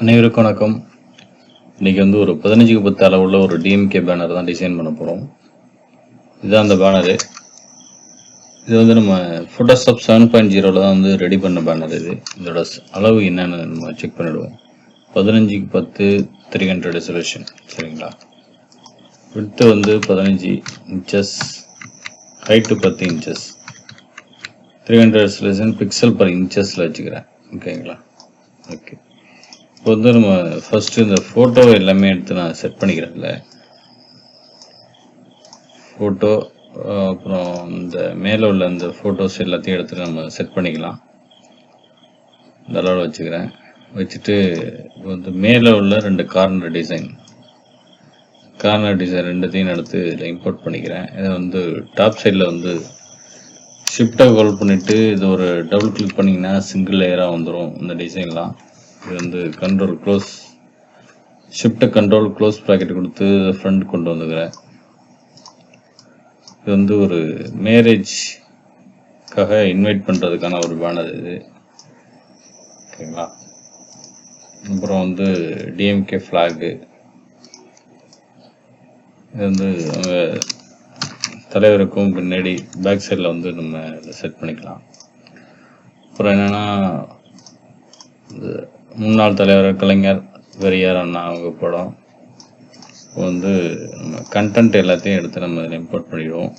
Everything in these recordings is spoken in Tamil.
அனைவருக்கும் வணக்கம். இன்றைக்கி ஒரு 15க்கு 10 அளவுள்ள ஒரு டிஎம்கே பேனர் தான் டிசைன் பண்ண போகிறோம். இதுதான் அந்த பேனரு. இது நம்ம ஃபோட்டோஷாப் 7.0 தான் ரெடி பண்ண பேனர். இதோட அளவு என்னென்னு நம்ம செக் பண்ணிவிடுவோம். 15க்கு 10 300 ரெசல்யூஷன். சரிங்களா? Width 15 inches, height 10 inches, 300 resolution pixel per இன்ச்சஸில் வச்சுக்கிறேன். ஓகேங்களா? ஓகே. இப்போ நம்ம ஃபஸ்ட்டு இந்த ஃபோட்டோ எல்லாமே எடுத்து நான் செட் பண்ணிக்கிறேன்ல. ஃபோட்டோ அப்புறம் இந்த மேலே உள்ள இந்த ஃபோட்டோஸ் எல்லாத்தையும் எடுத்து நம்ம செட் பண்ணிக்கலாம். இந்த அளவில் வச்சுக்கிறேன். வச்சுட்டு இப்போ மேலே உள்ள 2 கார்னர் டிசைன் ரெண்டுத்தையும் எடுத்து இதில் இம்போர்ட் பண்ணிக்கிறேன். இதை டாப் சைடில் ஷிஃப்ட்டை ஹோல்ட் பண்ணிவிட்டு இது ஒரு டபுள் கிளிக் பண்ணிங்கன்னா சிங்கிள் லேயராக வந்துடும் இந்த டிசைன்லாம். இது கண்ட்ரோல் க்ளோஸ், ஷிஃப்ட்டை கண்ட்ரோல் க்ளோஸ் ப்ராக்கெட் கொடுத்து ஃப்ரண்ட் கொண்டு வந்துக்கிறேன். இது ஒரு மேரேஜ்க்காக இன்வைட் பண்ணுறதுக்கான ஒரு பேனர் இது. ஓகேங்களா? அப்புறம் டிஎம்கே ஃப்ளாகு. இது அவங்க தலைவருக்கும் பின்னாடி பேக் சைடில் நம்ம இதை செட் பண்ணிக்கலாம். அப்புறம் என்னென்னா முன்னாள் தலைவர் கலைஞர் பெரியார் அண்ணா அவங்க படம். நம்ம கண்டென்ட் எல்லாத்தையும் எடுத்து நம்ம இதில் இம்போர்ட் பண்ணிடுவோம்.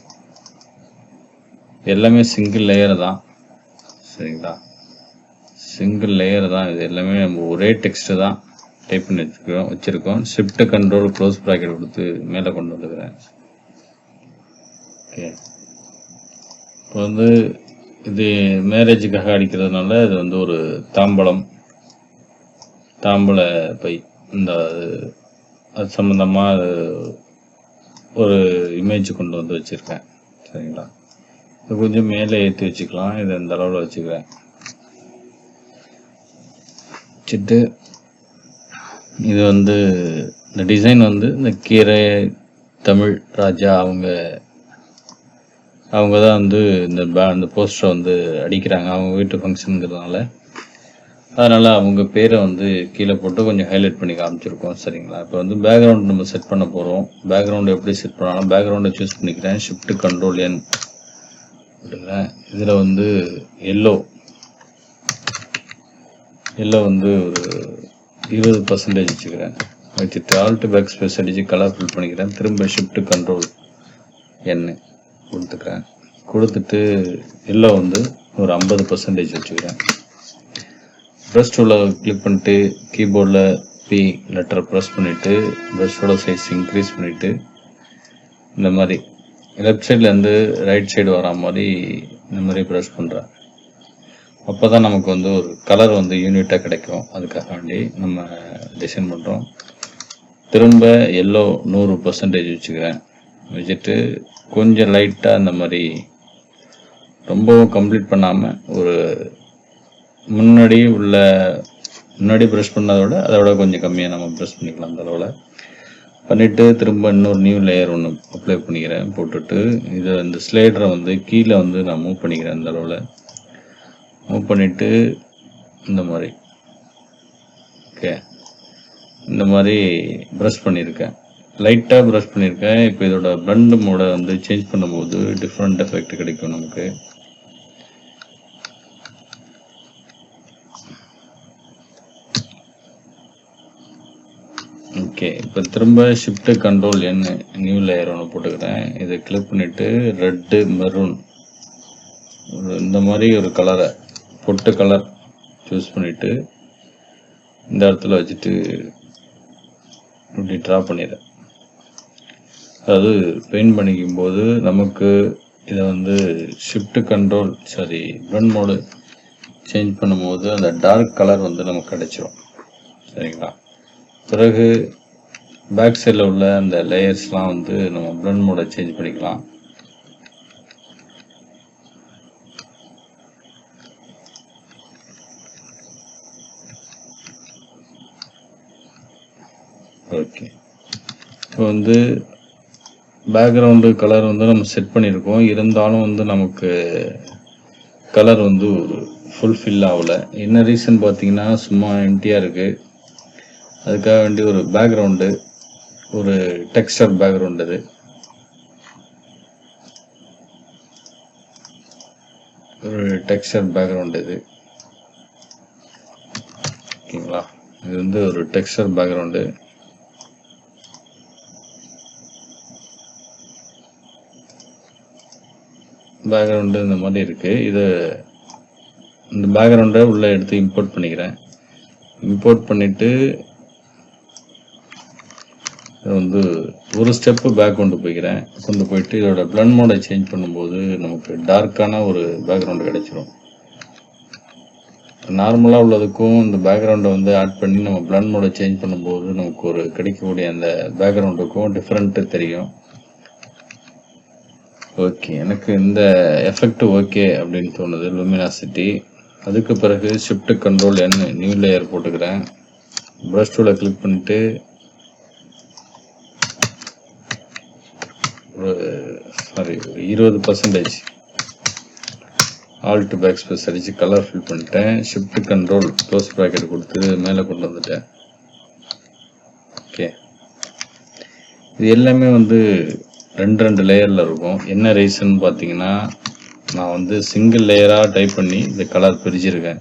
எல்லாமே சிங்கிள் லேயர் தான். சரிங்களா? சிங்கிள் லேயர் தான். இது எல்லாமே நம்ம ஒரே டெக்ஸ்ட்டு தான் டைப் பண்ணி வச்சுருக்கோம். ஷிஃப்ட் கண்ட்ரோல் க்ளோஸ் ப்ராக்கெட் கொடுத்து மேலே கொண்டு வந்துக்கிறேன். ஓகே. இப்போ இது மேரேஜுக்காக அடிக்கிறதுனால இது ஒரு தாம்பூல பை, இந்த அது சம்மந்தமாக ஒரு இமேஜ் கொண்டு வச்சுருக்கேன். சரிங்களா? இது கொஞ்சம் மேலே ஏற்றி வச்சுக்கலாம். இதை இந்த அளவில் வச்சுக்கிறேன். வச்சுட்டு இது இந்த டிசைன் இந்த கீரை தமிழ் ராஜா அவங்க தான் இந்த போஸ்டரை அடிக்கிறாங்க. அவங்க வீட்டு ஃபங்க்ஷனுங்கிறதுனால அதனால் அவங்க பேரை கீழே போட்டு கொஞ்சம் ஹைலைட் பண்ணி காமிச்சிருக்கோம். சரிங்களா? இப்போ பேக்ரவுண்ட் நம்ம செட் பண்ண போகிறோம். பேக்ரவுண்டு எப்படி செட் பண்ணாலும் பேக்ரவுண்டை சூஸ் பண்ணிக்கிறேன். ஷிஃப்ட் கண்ட்ரோல் என் விடுறேன். இதில் எல்லோ ஒரு 20% வச்சுக்கிறேன். வச்சுட்டு ஆல்ட் பேக் ஸ்பேஸ் அடித்து கலர் ஃபில் பண்ணிக்கிறேன். திரும்ப ஷிஃப்ட் கண்ட்ரோல் என் கொடுத்துக்கிறேன். கொடுத்துட்டு எல்லோ ஒரு 50% வச்சுக்கிறேன். ப்ரெஷ் டூலில் கிளிக் பண்ணிட்டு கீபோர்டில் பி லெட்டரை ப்ரெஸ் பண்ணிவிட்டு ப்ரெஷ்ஷோட சைஸ் இன்க்ரீஸ் பண்ணிவிட்டு இந்த மாதிரி லெஃப்ட் சைட்லேருந்து ரைட் சைடு வரா மாதிரி இந்த மாதிரி ப்ரெஷ் பண்ணுறேன். அப்போ தான் நமக்கு ஒரு கலர் யூனிட்டாக கிடைக்கும். அதுக்காக வேண்டி நம்ம டிசைன் பண்ணுறோம். திரும்ப எல்லோ 100% வச்சுக்கிறேன். வச்சுட்டு கொஞ்சம் லைட்டாக இந்த மாதிரி ரொம்பவும் கம்ப்ளீட் பண்ணாமல் ஒரு முன்னாடி ப்ரெஷ் பண்ணதோட அதோட கொஞ்சம் கம்மியாக நம்ம ப்ரெஷ் பண்ணிக்கலாம். அந்த அளவில் பண்ணிவிட்டு திரும்ப இன்னொரு நியூ லேயர் ஒன்று அப்ளை பண்ணிக்கிறேன். போட்டுட்டு இதை இந்த ஸ்லைடரை கீழே நான் மூவ் பண்ணிக்கிறேன். அந்த அளவில் மூவ் பண்ணிவிட்டு இந்த மாதிரி ஓகே இந்த மாதிரி ப்ரெஷ் பண்ணியிருக்கேன். லைட்டாக ப்ரெஷ் பண்ணியிருக்கேன். இப்போ இதோட பிளண்ட் மோடை சேஞ்ச் பண்ணும்போது டிஃப்ரெண்ட் எஃபெக்ட் கிடைக்கும் நமக்கு. ஓகே. இப்போ திரும்ப ஷிஃப்ட் கண்ட்ரோல் என் நியூ லேயர் ஒன்று போட்டுக்கிறேன். இதை கிளிக் பண்ணிவிட்டு ரெட்டு மெரூன் இந்த மாதிரி ஒரு கலரை பொட்டு கலர் சூஸ் பண்ணிவிட்டு இந்த இடத்துல வச்சுட்டு இப்படி ட்ரா பண்ணிடுறேன். அதாவது பெயிண்ட் பண்ணிக்கும் போது நமக்கு இதை shift control blend mode change பண்ணும்போது அந்த டார்க் கலர் நமக்கு கிடைச்சிரும். சரிங்களா? பிறகு பேக் சைடில் உள்ள அந்த லேயர்ஸ்லாம் நம்ம பிளண்ட் மோடை சேஞ்ச் பண்ணிக்கலாம். ஓகே. இப்போ பேக்ரவுண்டு கலர் நம்ம செட் பண்ணியிருக்கோம். இருந்தாலும் நமக்கு கலர் ஃபுல்ஃபில் ஆகலை. என்ன ரீசன் பார்த்தீங்கன்னா சும்மா எம்டியாக இருக்குது. அதுக்காக வேண்டி ஒரு பேக்ரவுண்டு, ஒரு டெக்ஸ்டர் பேக்ரவுண்ட், இது ஒரு டெக்ஸ்டர் பேக்ரவுண்ட் இது ஓகேங்களா. இது வந்து ஒரு டெக்ஸ்டர் பேக்ரவுண்டு. பேக்ரவுண்டு இந்த மாதிரி இருக்கு. இது இந்த பேக்ரவுண்டை உள்ள எடுத்து இம்போர்ட் பண்ணிக்கிறேன். இம்போர்ட் பண்ணிட்டு வந்து ஒரு ஸ்டெப்பு பேக் கொண்டு போயிட்டு இதோட பிளண்ட் மோடை சேஞ்ச் பண்ணும்போது நமக்கு டார்க்கான ஒரு பேக்ரவுண்டு கிடைச்சிரும். நார்மலாக உள்ளதுக்கும் இந்த பேக்ரவுண்டை வந்து ஆட் பண்ணி நம்ம பிளண்ட் மோடை சேஞ்ச் பண்ணும்போது நமக்கு ஒரு கிடைக்கக்கூடிய அந்த பேக்ரவுண்டுக்கும் டிஃப்ரெண்ட்டு தெரியும். ஓகே, எனக்கு இந்த எஃபெக்ட் ஓகே அப்படின்னு தோணுது, லூமினாசிட்டி. அதுக்கு பிறகு shift control N new layer போட்டுக்கிறேன். ப்ரஷ் டூலை கிளிக் பண்ணிட்டு ஒரு 20% ஆல்ட் பேக் ஸ்பேஸ் அடித்து கலர் ஃபில் பண்ணிட்டேன். ஷிஃப்ட் கண்ட்ரோல் க்ளோஸ் ப்ராக்கெட் கொடுத்து மேலே கொண்டு வந்துட்டேன். ஓகே, இது எல்லாமே வந்து ரெண்டு லேயரில் இருக்கும். என்ன ரீசன் பார்த்தீங்கன்னா, நான் வந்து சிங்கிள் லேயராக டைப் பண்ணி இந்த கலர் பிரிச்சிருக்கேன்.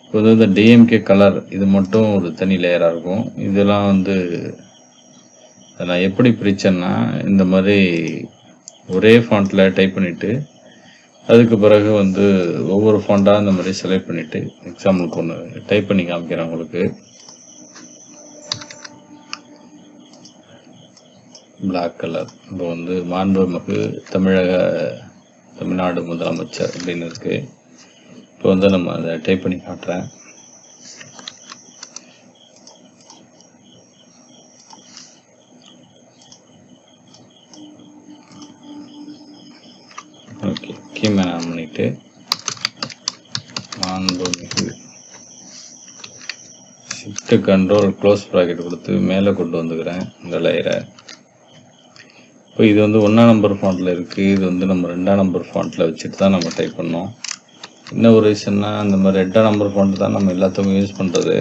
இப்போ வந்து இந்த டிஎம்கே கலர் இது மட்டும் ஒரு தனி லேயராக இருக்கும். இதெல்லாம் வந்து நான் எப்படி பிரித்தேன்னா, இந்த மாதிரி ஒரே ஃபாண்ட்டில் டைப் பண்ணிவிட்டு அதுக்கு பிறகு வந்து ஒவ்வொரு ஃபாண்டாக இந்த மாதிரி செலக்ட் பண்ணிவிட்டு, எக்ஸாம்பிளுக்கு ஒன்று டைப் பண்ணி காமிக்கிறேன் உங்களுக்கு. Black colour. இப்போ வந்து மாண்புமிகு தமிழ்நாடு முதலமைச்சர் அப்படின்னு இருக்கு. இப்போ வந்து நம்ம அதை டைப் பண்ணி காட்டுறேன். ஓகே, கீமேன் ஆன் பண்ணிட்டு மாண்புமிகு ஷிஃப்ட் கண்ட்ரோல் க்ளோஸ் ப்ராக்கெட் கொடுத்து மேலே கொண்டு வந்துக்கிறேன் இந்த லேயரை. இப்போ இது வந்து 1ஆம் நம்பர் ஃபாண்ட்டில் இருக்குது. இது வந்து நம்ம 2ஆம் நம்பர் ஃபாண்ட்டில் வச்சுட்டு தான் நம்ம டைப் பண்ணோம். என்ன ஒரு ரீசன்னா, இந்த மாதிரி 2ஆம் நம்பர் ஃபாண்ட் தான் நம்ம எல்லாத்துக்கும் யூஸ் பண்ணுறது.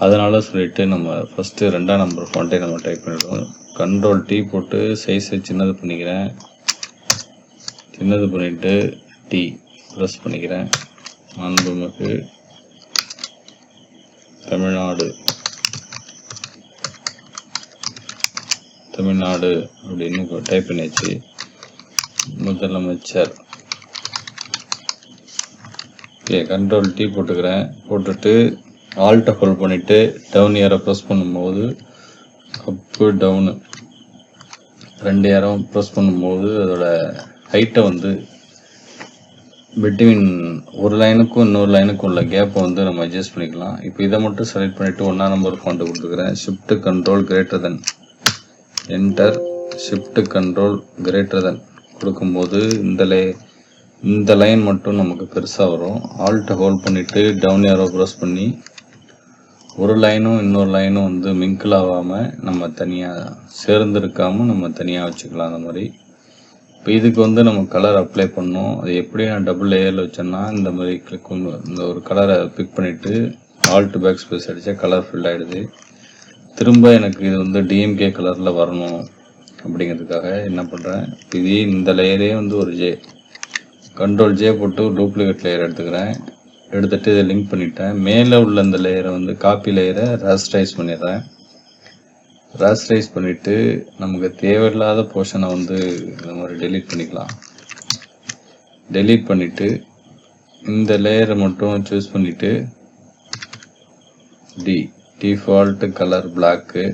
அதனால சொல்லிட்டு நம்ம ஃபஸ்ட்டு 2ஆம் நம்பர் ஃபாண்ட்டே நம்ம டைப் பண்ணிவிடுவோம். கண்ட்ரோல் T போட்டு சைஸை சின்னது பண்ணிக்கிறேன். சின்னது பண்ணிவிட்டு T ப்ரெஸ் பண்ணிக்கிறேன். மாண்புமிகு தமிழ்நாடு அப்படின்னு டைப் பண்ணியாச்சு. முதலமைச்சர். ஓகே, கண்ட்ரோல் T போட்டுக்கிறேன். போட்டுட்டு ஆல்ட்டை ஹோல்ட் பண்ணிவிட்டு டவுன் ஏரை ப்ரெஸ் பண்ணும்போது அப்பு டவுனு 2 ஏரும் ப்ரெஸ் பண்ணும்போது அதோட ஹைட்டை வந்து பிட்வீன் ஒரு லைனுக்கும் இன்னொரு லைனுக்கும் உள்ள கேப்பை வந்து நம்ம அட்ஜஸ்ட் பண்ணிக்கலாம். இப்போ இதை மட்டும் செலக்ட் பண்ணிவிட்டு 1ஆம் நம்பர் ஃபாண்ட்டு கொடுத்துக்கிறேன். Shift control greater than enter. Shift control greater than கொடுக்கும்போது இந்த லைன் மட்டும் நமக்கு பெருசாக வரும். ஆல்ட்டை ஹோல்ட் பண்ணிவிட்டு டவுன் ஏரோ ப்ரெஸ் பண்ணி ஒரு லைனும் இன்னொரு லைனும் வந்து மிங்கிள் ஆகாமல் நம்ம தனியாக சேர்ந்துருக்காமல் நம்ம தனியாக வச்சுக்கலாம். அந்த மாதிரி இப்போ இதுக்கு வந்து நம்ம கலர் அப்ளை பண்ணோம். அது எப்படி நான் டபுள் லேயரில் வச்சேன்னா, இந்த மாதிரி இந்த ஒரு கலரை பிக் பண்ணிவிட்டு ஆல்ட் பேக் ஸ்பேஸ் அடித்தா கலர் ஃபில் ஆகிடுது. திரும்ப எனக்கு இது வந்து டிஎம்கே கலரில் வரணும் அப்படிங்கிறதுக்காக என்ன பண்ணுறேன், இதே இந்த லேயரே வந்து ஒரு கண்ட்ரோல் J போட்டு டூப்ளிகேட் லேயர் எடுத்துகிட்டு இதை லிங்க் பண்ணிட்டேன். மேலே உள்ள இந்த லேயரை வந்து காப்பி லேயரை ராஸ்டரைஸ் பண்ணிடுறேன். ராஸ்டரைஸ் பண்ணிவிட்டு நமக்கு தேவையில்லாத போர்ஷனை வந்து இந்த மாதிரி டெலீட் பண்ணிக்கலாம். டெலீட் பண்ணிவிட்டு இந்த லேயரை மட்டும் சூஸ் பண்ணிவிட்டு டிஃபால்ட் கலர் பிளாக்கு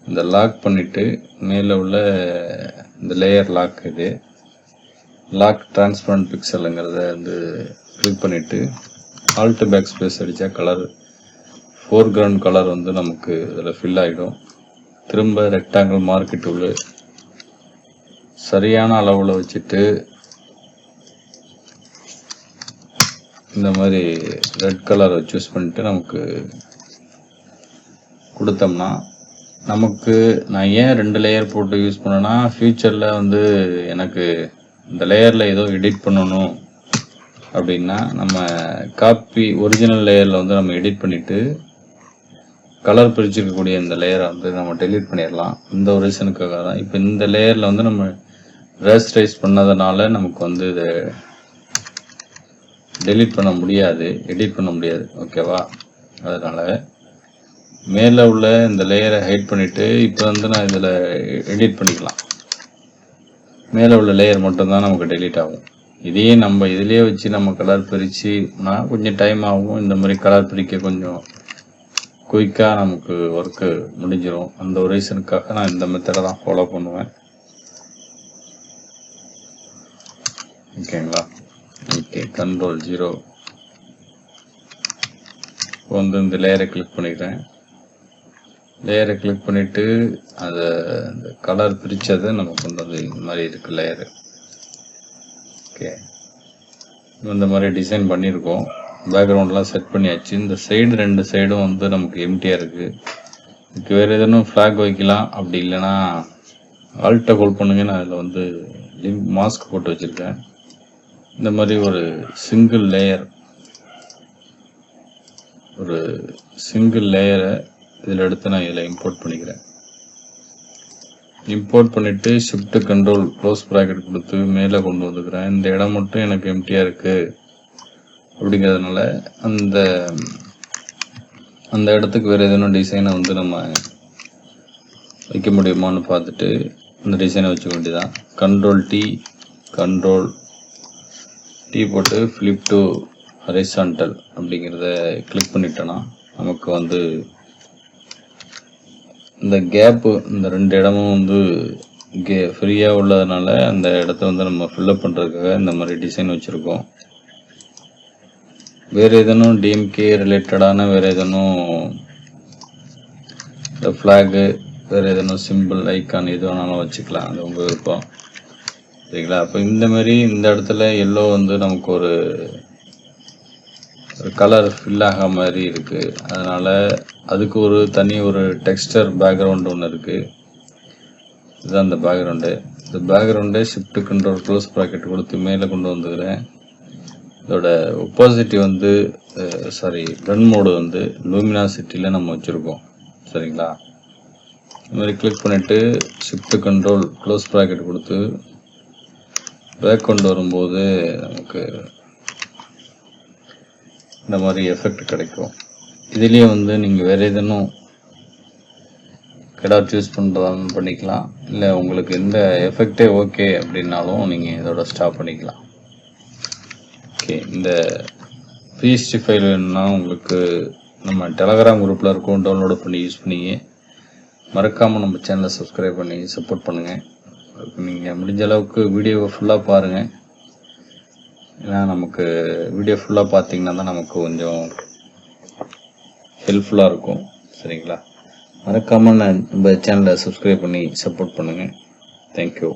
இந்த லாக் பண்ணிவிட்டு மேலே உள்ள இந்த லேயர் லாக், இது லாக் டிரான்ஸ்பரண்ட் பிக்சலுங்கிறத வந்து கிளிக் பண்ணிவிட்டு ஆல்ட் பேக் ஸ்பேஸ் அடித்தா கலர் ஃபோர்கிரவுண்ட் கலர் வந்து நமக்கு இதில் ஃபில் ஆகிடும். திரும்ப ரெக்டாங்கிள் மார்க்கெட் டூல் சரியான அளவில் வச்சுட்டு இந்த மாதிரி ரெட் கலரை சூஸ் பண்ணிட்டு நமக்கு கொடுத்தோம்னா, நமக்கு நான் ஏன் 2 லேயர் போட்டு யூஸ் பண்ணேன்னா, ஃப்யூச்சரில் வந்து எனக்கு இந்த லேயரில் ஏதோ எடிட் பண்ணணும் அப்படின்னா நம்ம காப்பி ஒரிஜினல் லேயரில் வந்து நம்ம எடிட் பண்ணிவிட்டு கலர் பிரிச்சுக்கக்கூடிய இந்த லேயரை வந்து நம்ம டெலீட் பண்ணிடலாம். இந்த ஒரு ரீசனுக்காக தான். இப்போ இந்த லேயரில் வந்து நம்ம ரேஸ்டரைஸ் பண்ணதுனால நமக்கு வந்து இதை டெலீட் பண்ண முடியாது, எடிட் பண்ண முடியாது. ஓகேவா? அதனால் மேலே உள்ள இந்த லேயரை ஹைட் பண்ணிவிட்டு இப்போ வந்து நான் இதில் எடிட் பண்ணிக்கலாம். மேலே உள்ள லேயர் மட்டும்தான் நமக்கு டெலீட் ஆகும். இதையே நம்ம இதிலேயே வச்சு நம்ம கலர் பிரிச்சுனா கொஞ்சம் டைம் ஆகும். இந்த மாதிரி கலர் பிரிக்க கொஞ்சம் குயிக்காக நமக்கு ஒர்க்கு முடிஞ்சிடும். அந்த ஒரு ரீசனுக்காக நான் இந்த மெத்தடை தான் ஃபாலோ பண்ணுவேன். ஓகேங்களா? ஓகே, Ctrl 0 வந்து இந்த லேயரை கிளிக் பண்ணிக்கிறேன். லேயரை கிளிக் பண்ணிவிட்டு அதை இந்த கலர் பிரித்ததை நம்ம கொண்டு வந்து இந்த மாதிரி இருக்குது லேயரு. ஓகே, இந்த மாதிரி டிசைன் பண்ணியிருக்கோம். பேக்ரவுண்ட்லாம் செட் பண்ணியாச்சு. இந்த சைடு 2 சைடும் வந்து நமக்கு எம்டியாக இருக்குது. இதுக்கு வேறு எதுவும் ஃப்ளாக் வைக்கலாம். அப்படி இல்லைன்னா ஆல்ட்டை ஹோல்ட் பண்ணுங்க. நான் அதில் வந்து மாஸ்க் போட்டு வச்சுருக்கேன். இந்த மாதிரி ஒரு சிங்கிள் லேயரை இதில் எடுத்து நான் இதில் இம்போர்ட் பண்ணிக்கிறேன். இம்போர்ட் பண்ணிவிட்டு ஷிஃப்ட் கண்ட்ரோல் க்ளோஸ் ப்ராக்கெட் கொடுத்து மேலே கொண்டு வந்துக்கிறேன். இந்த இடம் மட்டும் எனக்கு எம்டியாக இருக்குது அப்படிங்கிறதுனால அந்த இடத்துக்கு வேறு எதுவும் டிசைனை வந்து நம்ம வைக்க முடியுமான்னு பார்த்துட்டு இந்த டிசைனை வச்சுக்க வேண்டியதான். Ctrl T போட்டு ஃப்ளிப் டு ஹரிசான்டல் அப்படிங்கிறத கிளிக் பண்ணிட்டோன்னா நமக்கு வந்து இந்த கேப்பு இந்த 2 இடமும் வந்து ஃப்ரீயாக உள்ளதுனால அந்த இடத்த வந்து நம்ம ஃபில்லப் பண்ணுறதுக்காக இந்த மாதிரி டிசைன் வச்சுருக்கோம். வேறு எதனும் டிஎம்கே ரிலேட்டடான வேறு எதனும் இந்த ஃப்ளாகு வேறு எதனும் சிம்பிள் ஐக்கான் எது வேணாலும் வச்சுக்கலாம். அது உங்கள் விருப்பம். சரிங்களா? அப்போ இந்த மாதிரி இந்த இடத்துல எல்லோ வந்து நமக்கு ஒரு கலர் ஃபில் ஆக மாதிரி இருக்குது. அதனால் அதுக்கு ஒரு தனி ஒரு டெக்ஸ்டர் பேக்ரவுண்டு ஒன்று இருக்குது. இதுதான் இந்த பேக்ரவுண்டு. இந்த பேக்ரவுண்டை ஷிஃப்ட் கண்ட்ரோல் க்ளோஸ் ப்ராக்கெட் கொடுத்து மேலே கொண்டு வந்துக்கிறேன். இதோட ஒப்பாசிட்டி வந்து பிளண்ட் மோடு வந்து லூமினாசிட்டியில் நம்ம வச்சுருக்கோம். சரிங்களா? இந்த மாதிரி கிளிக் பண்ணிவிட்டு ஷிஃப்ட் கண்ட்ரோல் க்ளோஸ் ப்ராக்கெட் கொடுத்து பேக் கொண்டு வரும்போது நமக்கு இந்த மாதிரி எஃபெக்ட் கிடைக்கும். இதுலேயே வந்து நீங்கள் வேறு எதுனும் கலர் சூஸ் பண்ணுறதாலும் பண்ணிக்கலாம். இல்லை உங்களுக்கு எந்த எஃபெக்டே ஓகே அப்படின்னாலும் நீங்கள் இதோட ஸ்டாப் பண்ணிக்கலாம். ஓகே, இந்த பிஎஸ்டி ஃபைல் வேணும்னா உங்களுக்கு நம்ம டெலகிராம் குரூப்பில் இருக்கும், டவுன்லோட் பண்ணி யூஸ் பண்ணிங்க. மறக்காமல் நம்ம சேனலை சப்ஸ்கிரைப் பண்ணி சப்போர்ட் பண்ணுங்கள். நீங்கள் முடிஞ்ச அளவுக்கு வீடியோவை ஃபுல்லாக பாருங்கள். ஏன்னா நமக்கு வீடியோ ஃபுல்லாக பார்த்தீங்கன்னா தான் நமக்கு கொஞ்சம் ஹெல்ப்ஃபுல்லாக இருக்கும். சரிங்களா? மறக்காமல் நம்ம சேனலை சப்ஸ்கிரைப் பண்ணி சப்போர்ட் பண்ணுங்கள். தேங்க்யூ.